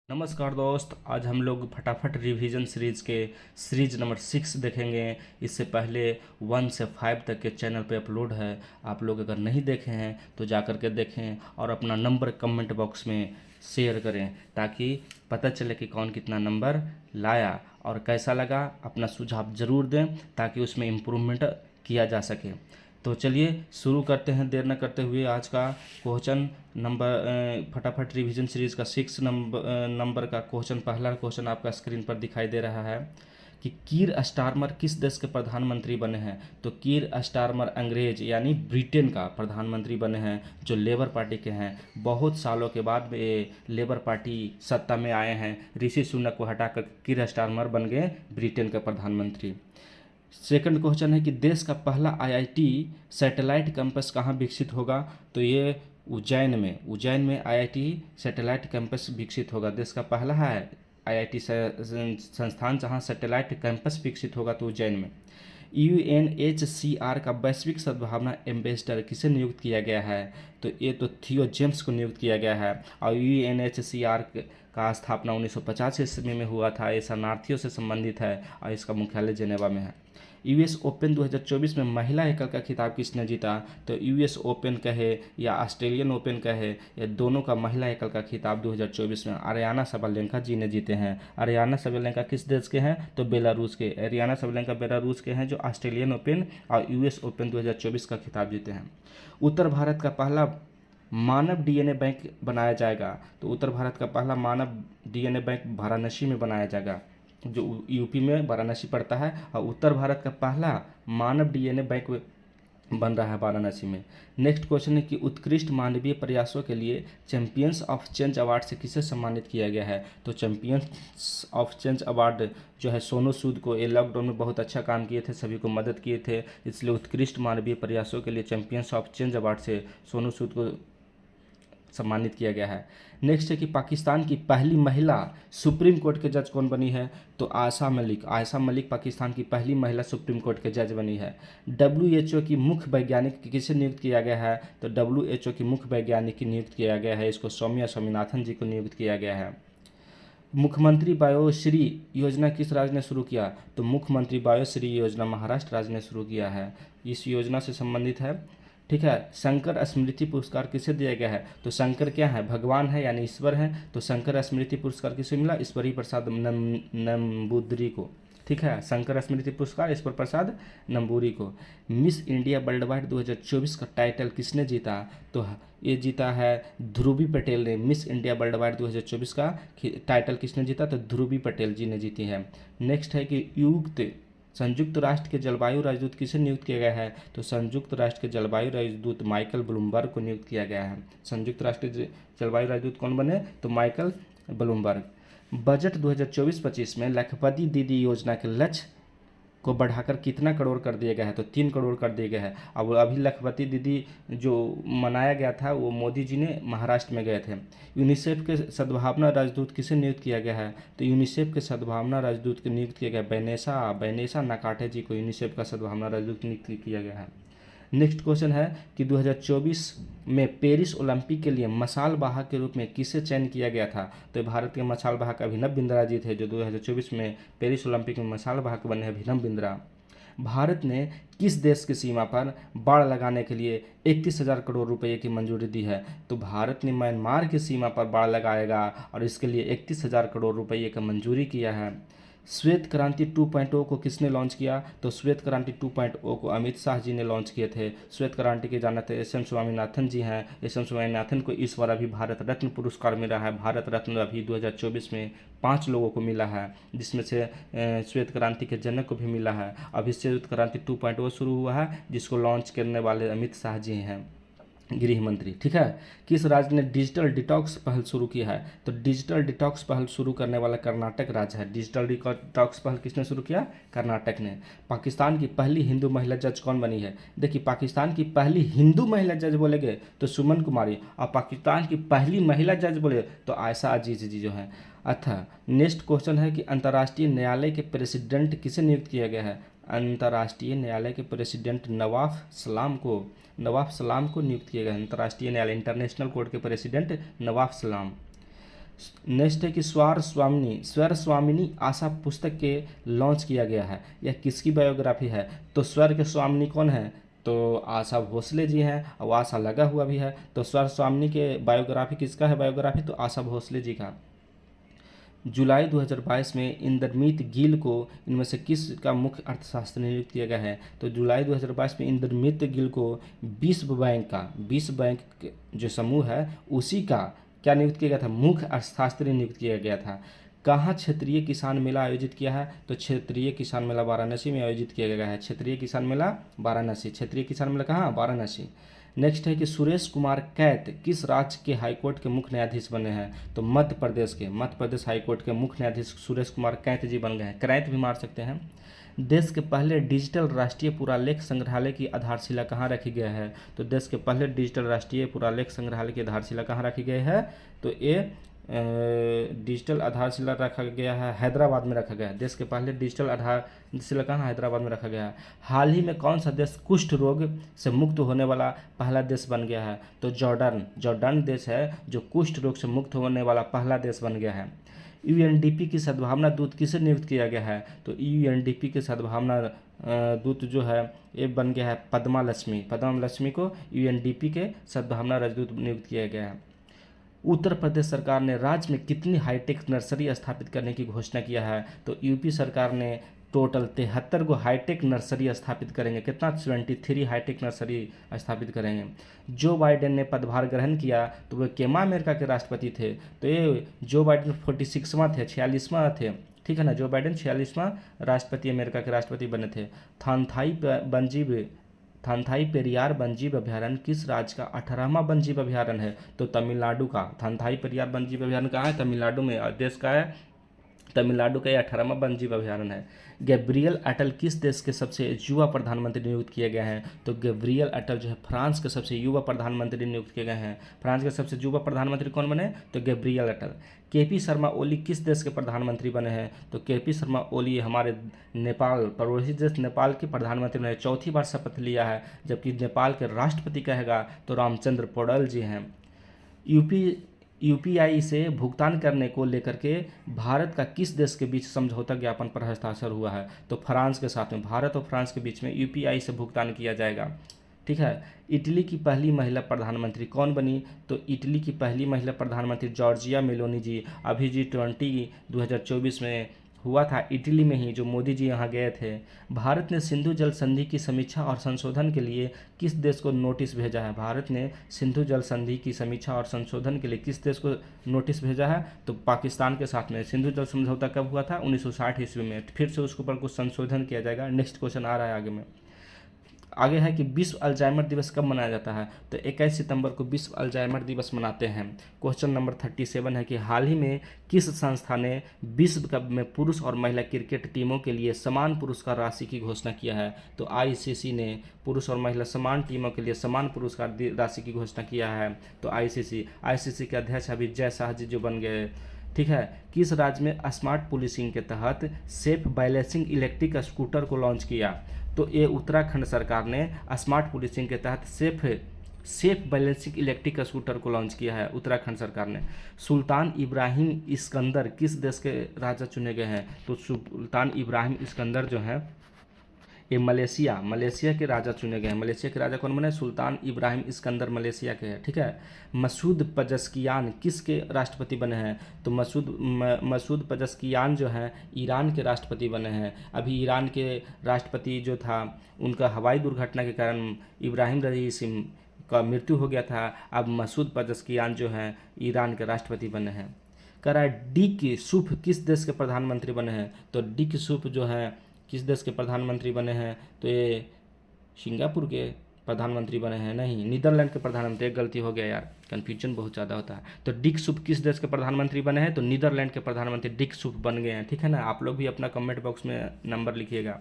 नमस्कार दोस्त, आज हम लोग फटाफट रिवीजन सीरीज के सीरीज नंबर 6 देखेंगे। इससे पहले 1 से 5 तक के चैनल पे अपलोड है। आप लोग अगर नहीं देखे हैं तो जा कर के देखें और अपना नंबर कमेंट बॉक्स में शेयर करें ताकि पता चले कि कौन कितना नंबर लाया और कैसा लगा। अपना सुझाव ज़रूर दें ताकि उसमें इम्प्रूवमेंट किया जा सके। तो चलिए शुरू करते हैं देर न करते हुए। आज का क्वेश्चन नंबर फटाफट रिवीजन सीरीज़ का 6 नंबर का क्वेश्चन, पहला क्वेश्चन आपका स्क्रीन पर दिखाई दे रहा है कि कीर स्टारमर किस देश के प्रधानमंत्री बने हैं। तो कीर स्टारमर अंग्रेज यानी ब्रिटेन का प्रधानमंत्री बने हैं, जो लेबर पार्टी के हैं। बहुत सालों के बाद ये लेबर पार्टी सत्ता में आए हैं। ऋषि सुनक को हटाकर कीर स्टारमर बन गए ब्रिटेन के प्रधानमंत्री। सेकंड क्वेश्चन है कि देश का पहला आईआईटी सैटेलाइट कैंपस कहाँ विकसित होगा। तो ये उज्जैन में आईआईटी सैटेलाइट कैंपस विकसित होगा। देश का पहला है आईआईटी संस्थान जहाँ सैटेलाइट कैंपस विकसित होगा तो उज्जैन में। यूएनएचसीआर का वैश्विक सद्भावना एम्बेसडर किसे नियुक्त किया गया है। तो ये तो थियो जेम्स को नियुक्त किया गया है। और यूएनएचसीआर का स्थापना 1950 ईस्वी में हुआ था। ये शरणार्थियों से संबंधित है और इसका मुख्यालय जेनेवा में है। यूएस ओपन 2024 में महिला एकल का खिताब किसने जीता। तो यूएस ओपन कहे या ऑस्ट्रेलियन ओपन कहे, ये दोनों का महिला एकल का खिताब 2024 में अरियाना सबलेंका जी ने जीते हैं। अरियाना सबलेंका किस देश के हैं। तो बेलारूस के। अरियाना सबलेंका बेलारूस के हैं जो ऑस्ट्रेलियन ओपन और यूएस ओपन 2024 का खिताब जीते हैं। उत्तर भारत का पहला मानव डीएनए बैंक बनाया जाएगा। तो उत्तर भारत का पहला मानव डीएनए बैंक वाराणसी में बनाया जाएगा, जो यूपी में वाराणसी पड़ता है। और उत्तर भारत का पहला मानव डीएनए बैंक बन रहा है वाराणसी में। नेक्स्ट क्वेश्चन है कि उत्कृष्ट मानवीय प्रयासों के लिए चैंपियंस ऑफ चेंज अवार्ड से किसे सम्मानित किया गया है। तो चैंपियंस ऑफ चेंज अवार्ड जो है सोनू सूद को। ये लॉकडाउन में बहुत अच्छा काम किए थे, सभी को मदद किए थे, इसलिए उत्कृष्ट मानवीय प्रयासों के लिए चैंपियंस ऑफ चेंज अवार्ड से सोनू सूद को सम्मानित किया गया है। नेक्स्ट है कि पाकिस्तान की पहली महिला सुप्रीम कोर्ट के जज कौन बनी है। तो आयशा मलिक पाकिस्तान की पहली महिला सुप्रीम कोर्ट के जज बनी है। डब्ल्यूएचओ की मुख्य वैज्ञानिक किसे नियुक्त किया गया है। तो डब्ल्यूएचओ की मुख्य वैज्ञानिक की नियुक्त किया गया है, इसको सौम्या स्वामीनाथन जी को नियुक्त किया गया है। मुख्यमंत्री बायोश्री योजना किस राज्य ने शुरू किया। तो मुख्यमंत्री बायोश्री योजना महाराष्ट्र राज्य ने शुरू किया है, इस योजना से संबंधित है। ठीक है। शंकर स्मृति पुरस्कार किसे दिया गया है। तो शंकर क्या है, भगवान है यानी ईश्वर है। तो शंकर स्मृति पुरस्कार किसे मिला, ईश्वरी प्रसाद नंबूदरी को। ठीक है। शंकर स्मृति पुरस्कार ईश्वर प्रसाद नंबूरी को। मिस इंडिया वर्ल्ड वाइड 2024 का टाइटल किसने जीता। तो ये जीता है ध्रुवी पटेल ने। मिस इंडिया वर्ल्ड वाइड 2024 का टाइटल किसने जीता। तो ध्रुवी पटेल जी ने जीती है। नेक्स्ट है कि संयुक्त राष्ट्र के जलवायु राजदूत किसे नियुक्त किया गया है। तो संयुक्त राष्ट्र के जलवायु राजदूत माइकल ब्लूमबर्ग को नियुक्त किया गया है। संयुक्त राष्ट्र के जलवायु राजदूत कौन बने। तो माइकल ब्लूमबर्ग। बजट 2024-25 में लखपति दीदी योजना के लक्ष्य को बढ़ाकर कितना करोड़ कर दिया गया है। तो 3 करोड़ कर दिया गया है। अब अभी लखपति दीदी जो मनाया गया था वो मोदी जी ने महाराष्ट्र में गए थे। यूनिसेफ के सद्भावना राजदूत किसे नियुक्त किया गया है। तो यूनिसेफ के सद्भावना राजदूत को नियुक्त किया गया बैनेसा नकाटे जी को यूनिसेफ का सद्भावना राजदूत नियुक्त किया गया है। नेक्स्ट क्वेश्चन है कि 2024 में पेरिस ओलंपिक के लिए मशाल वाहक के रूप में किसे चयन किया गया था। तो भारत के मशाल वाहक अभिनव बिंद्रा जी थे, जो 2024 में पेरिस ओलंपिक में मशाल वाहक बने अभिनव बिंद्रा। भारत ने किस देश की सीमा पर बाड़ लगाने के लिए 31,000 करोड़ रुपए की मंजूरी दी है। तो भारत ने म्यांमार की सीमा पर बाड़ लगाएगा और इसके लिए 31,000 करोड़ रुपए की मंजूरी किया है। श्वेत क्रांति 2.0 को किसने लॉन्च किया। तो श्वेत क्रांति 2.0 को अमित शाह जी ने लॉन्च किए थे। श्वेत क्रांति के जानते एस एम स्वामीनाथन जी हैं। एस एम स्वामीनाथन को इस बार अभी भारत रत्न पुरस्कार मिला है। भारत रत्न अभी 2024 में 5 लोगों को मिला है, जिसमें से श्वेत क्रांति के जनक को भी मिला है। अभी श्वेत क्रांति 2.0 शुरू हुआ है, जिसको लॉन्च करने वाले अमित शाह जी हैं, गृह मंत्री। ठीक है। किस राज्य ने डिजिटल डिटॉक्स पहल शुरू की है। तो डिजिटल डिटॉक्स पहल शुरू करने वाला कर्नाटक राज्य है। डिजिटल डिटॉक्स पहल किसने शुरू किया, कर्नाटक ने। पाकिस्तान की पहली हिंदू महिला जज कौन बनी है। देखिए, पाकिस्तान की पहली हिंदू महिला जज बोलेंगे तो सुमन कुमारी, और पाकिस्तान की पहली महिला जज बोले तो आयशा अजीज जी जो है। अच्छा, नेक्स्ट क्वेश्चन है कि अंतर्राष्ट्रीय न्यायालय के प्रेसिडेंट किसे नियुक्त किया गया है। अंतर्राष्ट्रीय न्यायालय के प्रेसिडेंट नवाब सलाम को नियुक्त किया गया। अंतर्राष्ट्रीय न्यायालय इंटरनेशनल कोर्ट के प्रेसिडेंट नवाब सलाम। नेक्स्ट है कि स्वर स्वामिनी आशा पुस्तक के लॉन्च किया गया है। यह किसकी बायोग्राफी है? तो स्वर के स्वामिनी कौन है? तो आशा भोसले जी हैं, और आशा लगा हुआ भी है। तो स्वर स्वामिनी के बायोग्राफी किसका है? बायोग्राफी तो आशा भोसले जी का। जुलाई 2022 में इंद्रमीत गिल को इनमें से किस का मुख्य अर्थशास्त्री नियुक्त किया गया है? तो जुलाई 2022 में इंद्रमीत गिल को विश्व बैंक जो समूह है उसी का क्या नियुक्त किया गया था? मुख्य अर्थशास्त्री नियुक्त किया गया था। कहाँ क्षेत्रीय किसान मेला आयोजित किया है? तो क्षेत्रीय किसान मेला वाराणसी में आयोजित किया गया है। क्षेत्रीय किसान मेला वाराणसी। क्षेत्रीय किसान मेला कहाँ? वाराणसी। नेक्स्ट है कि सुरेश कुमार कैत किस राज्य के हाईकोर्ट के मुख्य न्यायाधीश बने हैं? तो मध्य प्रदेश हाईकोर्ट के मुख्य न्यायाधीश सुरेश कुमार कैत जी बन गए हैं। कैत भी मार सकते हैं। देश के पहले डिजिटल राष्ट्रीय पुरालेख संग्रहालय की आधारशिला कहाँ रखी गई है? तो देश के पहले डिजिटल राष्ट्रीय पुरालेख संग्रहालय की आधारशिला कहाँ रखी गई है? तो ये डिजिटल आधारशिला रखा गया है हैदराबाद में रखा गया है। देश के पहले डिजिटल आधारशिला कहाँ? हैदराबाद में रखा गया है। हाल ही में कौन सा देश कुष्ठ रोग से मुक्त होने वाला पहला देश बन गया है? तो जॉर्डन देश है जो कुष्ठ रोग से मुक्त होने वाला पहला देश बन गया है। यूएनडीपी की सद्भावना दूत किसे नियुक्त किया गया है? तो यूएनडीपी के सद्भावना दूत जो है ये बन गया है पद्मा लक्ष्मी को यूएनडीपी के सद्भावना राजदूत नियुक्त किया गया है। उत्तर प्रदेश सरकार ने राज्य में कितनी हाईटेक नर्सरी स्थापित करने की घोषणा किया है? तो यूपी सरकार ने टोटल 73 को हाईटेक नर्सरी स्थापित करेंगे। कितना? 73 हाईटेक नर्सरी स्थापित करेंगे। जो बाइडेन ने पदभार ग्रहण किया तो वे केमा अमेरिका के राष्ट्रपति थे? तो ये जो बाइडेन 46वां थे, 46वां थे, ठीक है ना। जो बाइडेन 46वां राष्ट्रपति अमेरिका के राष्ट्रपति बने थे। थानथाई पेरियार वन्यजीव अभयारण्य किस राज्य का 18वां वन्यजीव अभयारण्य है? तो तमिलनाडु का। थानथाई पेरियार वन्यजीव अभयारण्य कहाँ है? तमिलनाडु में। और देश का है तमिलनाडु का 18वां वन्यजीव अभयारण्य है। गैब्रियल अटल किस देश के सबसे युवा प्रधानमंत्री नियुक्त किए गए हैं? तो गैब्रियल अटल जो है फ्रांस के सबसे युवा प्रधानमंत्री नियुक्त किए गए हैं। फ्रांस के सबसे युवा प्रधानमंत्री कौन बने? तो गैब्रियल अटल। केपी शर्मा ओली किस देश के प्रधानमंत्री बने हैं? तो केपी शर्मा ओली हमारे नेपाल, पड़ोसी देश नेपाल के प्रधानमंत्री ने 4थी बार शपथ लिया है, जबकि नेपाल के राष्ट्रपति कहेगा तो रामचंद्र पौडेल जी हैं। यूपीआई से भुगतान करने को लेकर के भारत का किस देश के बीच समझौता ज्ञापन पर हस्ताक्षर हुआ है? तो फ्रांस के साथ में। भारत और फ्रांस के बीच में यूपीआई से भुगतान किया जाएगा, ठीक है। इटली की पहली महिला प्रधानमंत्री कौन बनी? तो इटली की पहली महिला प्रधानमंत्री जॉर्जिया मेलोनी जी। अभी G20 2024 में हुआ था इटली में ही, जो मोदी जी यहाँ गए थे। भारत ने सिंधु जल संधि की समीक्षा और संशोधन के लिए किस देश को नोटिस भेजा है? भारत ने सिंधु जल संधि की समीक्षा और संशोधन के लिए किस देश को नोटिस भेजा है? तो पाकिस्तान के साथ में। सिंधु जल समझौता कब हुआ था? 1960 ईस्वी में। फिर से उसके ऊपर कुछ संशोधन किया जाएगा। नेक्स्ट क्वेश्चन आ रहा है आगे में। आगे है कि विश्व अल्जाइमर दिवस कब मनाया जाता है? तो 21 सितंबर को विश्व अल्जाइमर दिवस मनाते हैं। क्वेश्चन नंबर 37 है कि हाल ही में किस संस्था ने विश्व कप में पुरुष और महिला क्रिकेट टीमों के लिए समान पुरस्कार राशि की घोषणा किया है? तो आईसीसी ने पुरुष और महिला समान टीमों के लिए समान पुरस्कार राशि की घोषणा किया है। तो आईसीसी के अध्यक्ष अभी जय शाह जी जो बन गए, ठीक है। किस राज्य में स्मार्ट पुलिसिंग के तहत सेफ बैलेंसिंग इलेक्ट्रिक स्कूटर को लॉन्च किया? तो ये उत्तराखंड सरकार ने स्मार्ट पुलिसिंग के तहत सेफ बैलेंसिंग इलेक्ट्रिक स्कूटर को लॉन्च किया है, उत्तराखंड सरकार ने। सुल्तान इब्राहिम इस्कंदर किस देश के राजा चुने गए हैं? तो सुल्तान इब्राहिम इस्कंदर जो हैं ये मलेशिया के राजा चुने गए हैं। मलेशिया के राजा कौन बने? सुल्तान इब्राहिम इस्कंदर मलेशिया के हैं, ठीक है। मसूद पजस्कियान किसके राष्ट्रपति बने हैं? तो मसूद पजस्कियान जो हैं ईरान के राष्ट्रपति बने हैं। अभी ईरान के राष्ट्रपति जो था उनका हवाई दुर्घटना के कारण इब्राहिम रईसी का मृत्यु हो गया था। अब मसूद पजस्कियान जो हैं ईरान के राष्ट्रपति बने हैं। कह रहा है डिक सूफ किस देश के प्रधानमंत्री बने हैं? तो डिक सूफ जो हैं किस देश के प्रधानमंत्री बने हैं? तो ये सिंगापुर के प्रधानमंत्री बने हैं, नहीं, नीदरलैंड के प्रधानमंत्री। एक गलती हो गया यार, कन्फ्यूजन बहुत ज़्यादा होता है। तो डिक सूफ किस देश के प्रधानमंत्री बने हैं? तो नीदरलैंड के प्रधानमंत्री डिक सूफ बन गए हैं, ठीक है ना। आप लोग भी अपना कमेंट बॉक्स में नंबर लिखिएगा।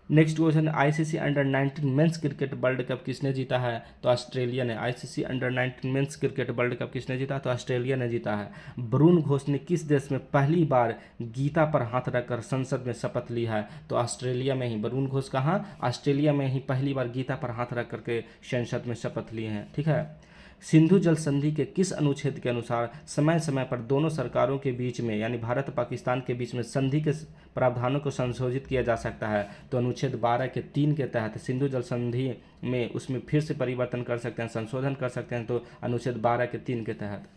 Next question, ICC under-19 men's cricket world cup किसने जीता है? तो ऑस्ट्रेलिया ने। ICC under-19 men's cricket world cup किसने जीता? तो ऑस्ट्रेलिया ने जीता है। वरुण घोष ने किस देश में पहली बार गीता पर हाथ रखकर संसद में शपथ ली है? तो ऑस्ट्रेलिया में ही। वरुण घोष कहाँ? ऑस्ट्रेलिया में ही पहली बार गीता पर हाथ रख करके संसद में शपथ लिए हैं, ठीक है। सिंधु जल संधि के किस अनुच्छेद के अनुसार समय समय पर दोनों सरकारों के बीच में यानी भारत और पाकिस्तान के बीच में संधि के प्रावधानों को संशोधित किया जा सकता है? तो अनुच्छेद 12 के 3 के तहत सिंधु जल संधि में उसमें फिर से परिवर्तन कर सकते हैं, संशोधन कर सकते हैं, तो अनुच्छेद 12 के 3 के तहत।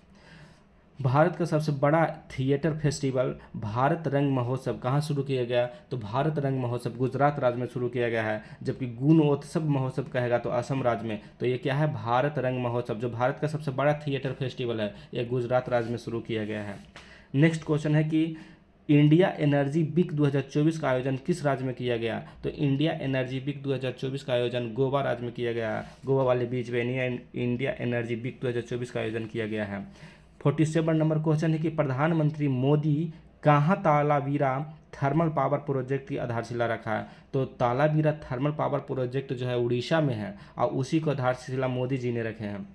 भारत का सबसे बड़ा थिएटर फेस्टिवल भारत रंग महोत्सव कहाँ शुरू किया गया? तो भारत रंग महोत्सव गुजरात राज्य में शुरू किया गया है, जबकि गुणोत्सव महोत्सव कहेगा तो असम राज्य में। तो ये क्या है? भारत रंग महोत्सव, जो भारत का सबसे बड़ा थिएटर फेस्टिवल है, ये गुजरात राज्य में शुरू किया गया है। नेक्स्ट क्वेश्चन है कि इंडिया एनर्जी वीक 2024 का आयोजन किस राज्य में किया गया? तो इंडिया एनर्जी वीक 2024 का आयोजन गोवा राज्य में किया गया है। गोवा वाले बीच में इंडिया एनर्जी वीक 2024 का आयोजन किया गया है। 47 नंबर क्वेश्चन है कि प्रधानमंत्री मोदी कहाँ तालाबीरा थर्मल पावर प्रोजेक्ट की आधारशिला रखा है? तो तालाबीरा थर्मल पावर प्रोजेक्ट जो है उड़ीसा में है और उसी को आधारशिला मोदी जी ने रखे हैं।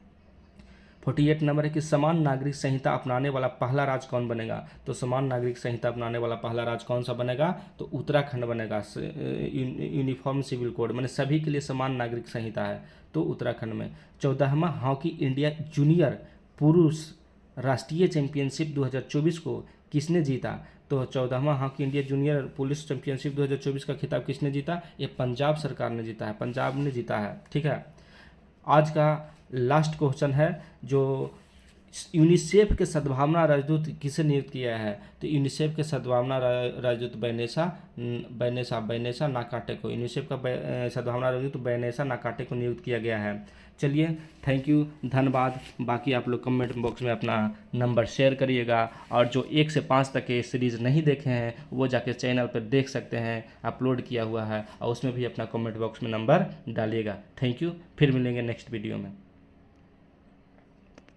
48 नंबर है कि समान नागरिक संहिता अपनाने वाला पहला राज्य कौन बनेगा? तो समान नागरिक संहिता अपनाने वाला पहला राज्य कौन सा बनेगा? तो उत्तराखंड बनेगा। यूनिफॉर्म सिविल कोड मैंने सभी के लिए समान नागरिक संहिता है, तो उत्तराखंड में। 14वां हॉकी इंडिया जूनियर पुरुष राष्ट्रीय चैंपियनशिप 2024 को किसने जीता? तो 14वां hockey India junior police championship 2024 का खिताब किसने जीता? ये पंजाब सरकार ने जीता है, पंजाब ने जीता है। ठीक है, आज का लास्ट क्वेश्चन है जो यूनिसेफ के सद्भावना राजदूत किसे नियुक्त किया है? तो यूनिसेफ के सद्भावना राजदूत बैनेसा नाकाटे को, यूनिसेफ का सद्भावना राजदूत बैनेसा नाकाटे को नियुक्त किया गया है। चलिए, थैंक यू, धन्यवाद। बाकी आप लोग कमेंट बॉक्स में अपना नंबर शेयर करिएगा, और जो 1 से 5 तक के सीरीज़ नहीं देखे हैं वो जाके चैनल पर देख सकते हैं, अपलोड किया हुआ है, और उसमें भी अपना कमेंट बॉक्स में नंबर डालिएगा। थैंक यू, फिर मिलेंगे नेक्स्ट वीडियो में।